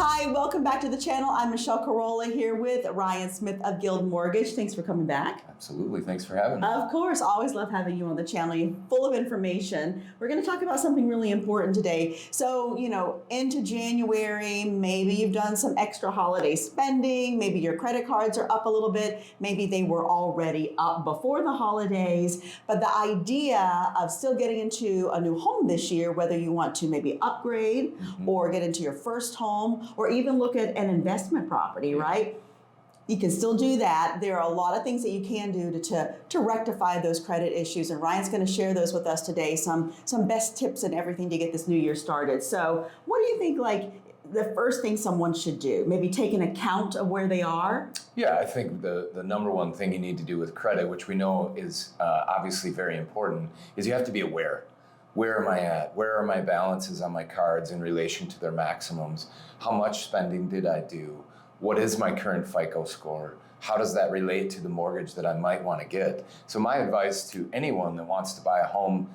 Hi, welcome back to the channel. I'm Michelle Carolla here with Ryan Smith of Guild Mortgage. Thanks for coming back. Absolutely. Thanks for having me. Of course. Always love having you on the channel. You're full of information. We're going to talk about something really important today. So, into January, maybe you've done some extra holiday spending. Maybe your credit cards are up a little bit. Maybe they were already up before the holidays. But the idea of still getting into a new home this year, whether you want to maybe upgrade or get into your first home, or even look at an investment property, right? You can still do that. There are a lot of things that you can do to rectify those credit issues, and Ryan's going to share those with us today, some best tips and everything to get this new year started. So what do you think, the first thing someone should do? Maybe take an account of where they are? Yeah, I think the number one thing you need to do with credit, which we know is obviously very important, is you have to be aware. Where am I at? Where are my balances on my cards in relation to their maximums? How much spending did I do? What is my current FICO score? How does that relate to the mortgage that I might want to get? So my advice to anyone that wants to buy a home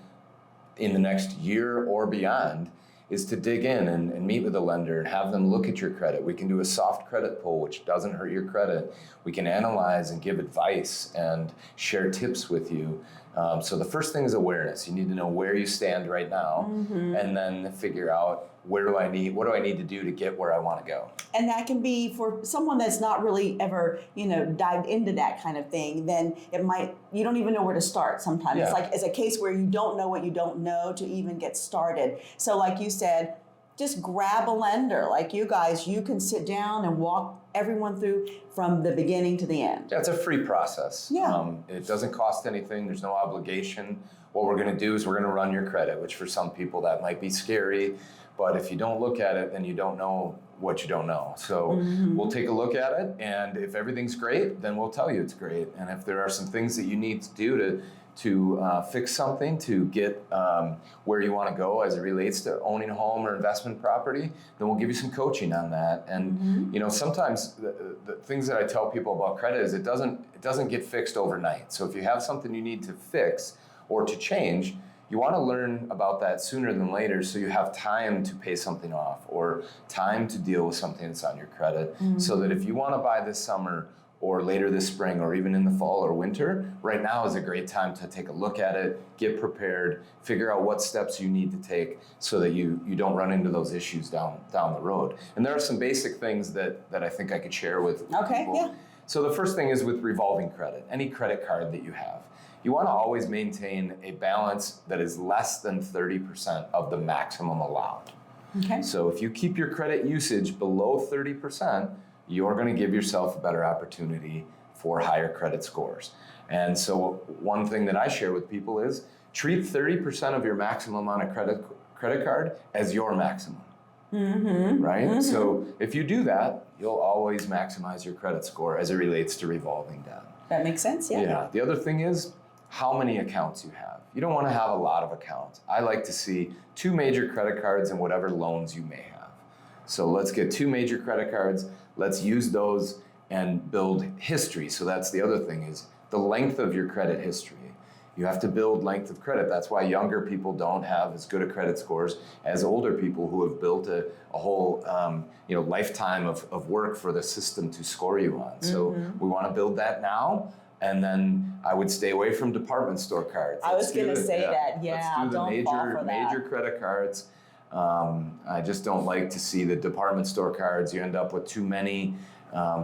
in the next year or beyond is to dig in and meet with a lender and have them look at your credit. We can do a soft credit pull, which doesn't hurt your credit. We can analyze and give advice and share tips with you. So the first thing is awareness. You need to know where you stand right now, and then figure out what do I need to do to get where I want to go. And that can be for someone that's not really ever, dived into that kind of thing, then you don't even know where to start sometimes. Yeah. It's a case where you don't know what you don't know to even get started. So like you said, just grab a lender. Like you guys, you can sit down and walk everyone through from the beginning to the end. Yeah, it's a free process. Yeah. It doesn't cost anything. There's no obligation. What we're going to do is we're going to run your credit, which for some people that might be scary. But if you don't look at it, then you don't know what you don't know. So we'll take a look at it, and if everything's great, then we'll tell you it's great. And if there are some things that you need to do to fix something to get where you want to go as it relates to owning a home or investment property, then we'll give you some coaching on that. And sometimes the things that I tell people about credit is it doesn't get fixed overnight. So if you have something you need to fix or to change, you want to learn about that sooner than later so you have time to pay something off or time to deal with something that's on your credit, so that if you want to buy this summer or later this spring or even in the fall or winter, right now is a great time to take a look at it, get prepared, figure out what steps you need to take so that you don't run into those issues down the road. And there are some basic things that I think I could share with people. Yeah. So the first thing is with revolving credit, any credit card that you have. You want to always maintain a balance that is less than 30% of the maximum allowed. Okay. So if you keep your credit usage below 30%, you're going to give yourself a better opportunity for higher credit scores. And so one thing that I share with people is treat 30% of your maximum on a credit card as your maximum. Right? So if you do that, you'll always maximize your credit score as it relates to revolving debt. That makes sense, yeah. Yeah. The other thing is how many accounts you have. You don't want to have a lot of accounts. I like to see 2 major credit cards and whatever loans you may have. So let's get 2 major credit cards. Let's use those and build history. So that's the other thing is the length of your credit history. You have to build length of credit. That's why younger people don't have as good a credit scores as older people who have built a whole lifetime of work for the system to score you on. So we want to build that now. And then I would stay away from department store cards. I was going to say that. Yeah, let's do the don't fall for that. major credit cards. I just don't like to see the department store cards. You end up with too many.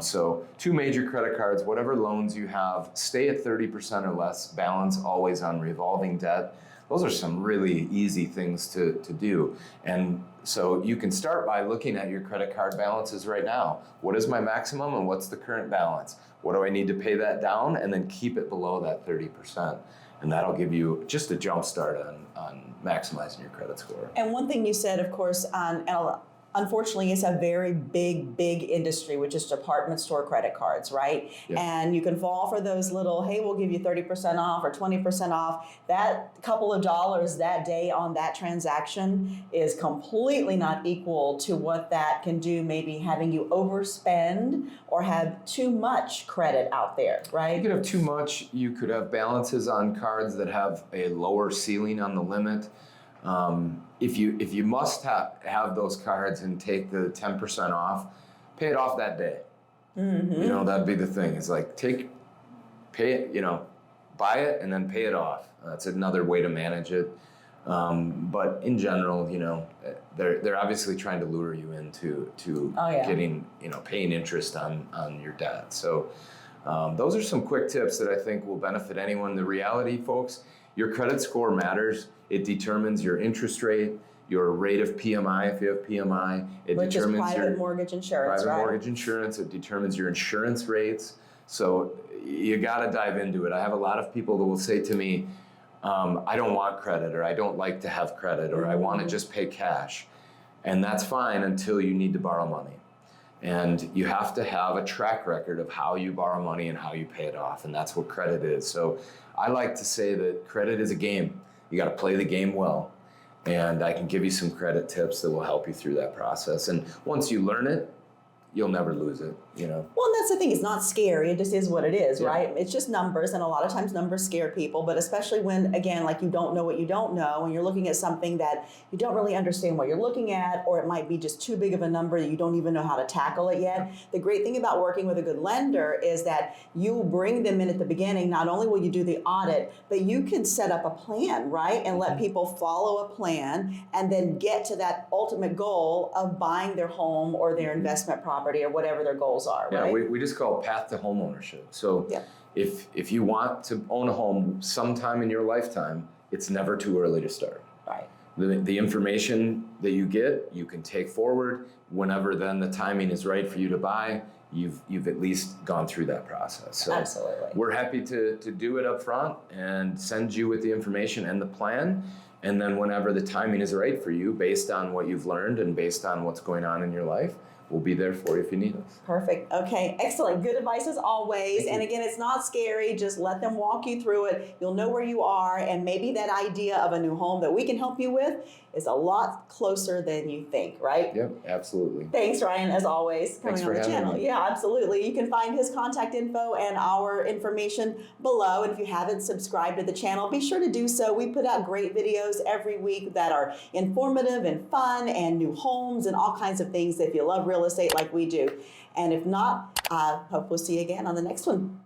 So 2 major credit cards, whatever loans you have, stay at 30% or less, balance always on revolving debt. Those are some really easy things to do. And so you can start by looking at your credit card balances right now. What is my maximum and what's the current balance? What do I need to pay that down? And then keep it below that 30%. And that'll give you just a jump start on maximizing your credit score. And one thing you said, of course, unfortunately, it's a very big industry, which is department store credit cards, right? Yeah. And you can fall for those little, hey, we'll give you 30% off or 20% off. That couple of dollars that day on that transaction is completely not equal to what that can do, maybe having you overspend or have too much credit out there, right? You could have too much. You could have balances on cards that have a lower ceiling on the limit. If you must have those cards and take the 10% off, pay it off that day. You know, that'd be the thing. It's like pay it, you know, buy it and then pay it off. That's another way to manage it. But in general, you know, they're obviously trying to lure you into getting, you know, paying interest on your debt. So those are some quick tips that I think will benefit anyone. The reality, folks, your credit score matters. It determines your interest rate, your rate of PMI if you have PMI. Which is private mortgage insurance, private mortgage insurance. It determines your insurance rates. So you got to dive into it. I have a lot of people that will say to me, I don't want credit, or I don't like to have credit, or I want to just pay cash. And that's fine until you need to borrow money. And you have to have a track record of how you borrow money and how you pay it off. And that's what credit is. So I like to say that credit is a game. You got to play the game well. And I can give you some credit tips that will help you through that process. And once you learn it, you'll never lose it, you know? Well, and that's the thing. It's not scary. It just is what it is, right? It's just numbers, and a lot of times numbers scare people, but especially when, again, like you don't know what you don't know, and you're looking at something that you don't really understand what you're looking at, or it might be just too big of a number that you don't even know how to tackle it yet. The great thing about working with a good lender is that you bring them in at the beginning. Not only will you do the audit, but you can set up a plan, right? And let people follow a plan and then get to that ultimate goal of buying their home or their investment property or whatever their goals are, right? Yeah, we just call it path to home ownership. So if you want to own a home sometime in your lifetime, it's never too early to start. Right. The information that you get, you can take forward whenever then the timing is right for you to buy. You've at least gone through that process. So absolutely. We're happy to do it up front and send you with the information and the plan. And then whenever the timing is right for you, based on what you've learned and based on what's going on in your life, we'll be there for you if you need us. Perfect. Okay. Excellent. Good advice as always. And again, it's not scary. Just let them walk you through it. You'll know where you are. And maybe that idea of a new home that we can help you with is a lot closer than you think, right? Yep, absolutely. Thanks, Ryan, as always, Thanks coming on for the having channel. me. Yeah, absolutely. You can find his contact info and our information below. And if you haven't subscribed to the channel, be sure to do so. We put out great videos every week that are informative and fun and new homes and all kinds of things if you love real estate like we do. And if not, I hope we'll see you again on the next one.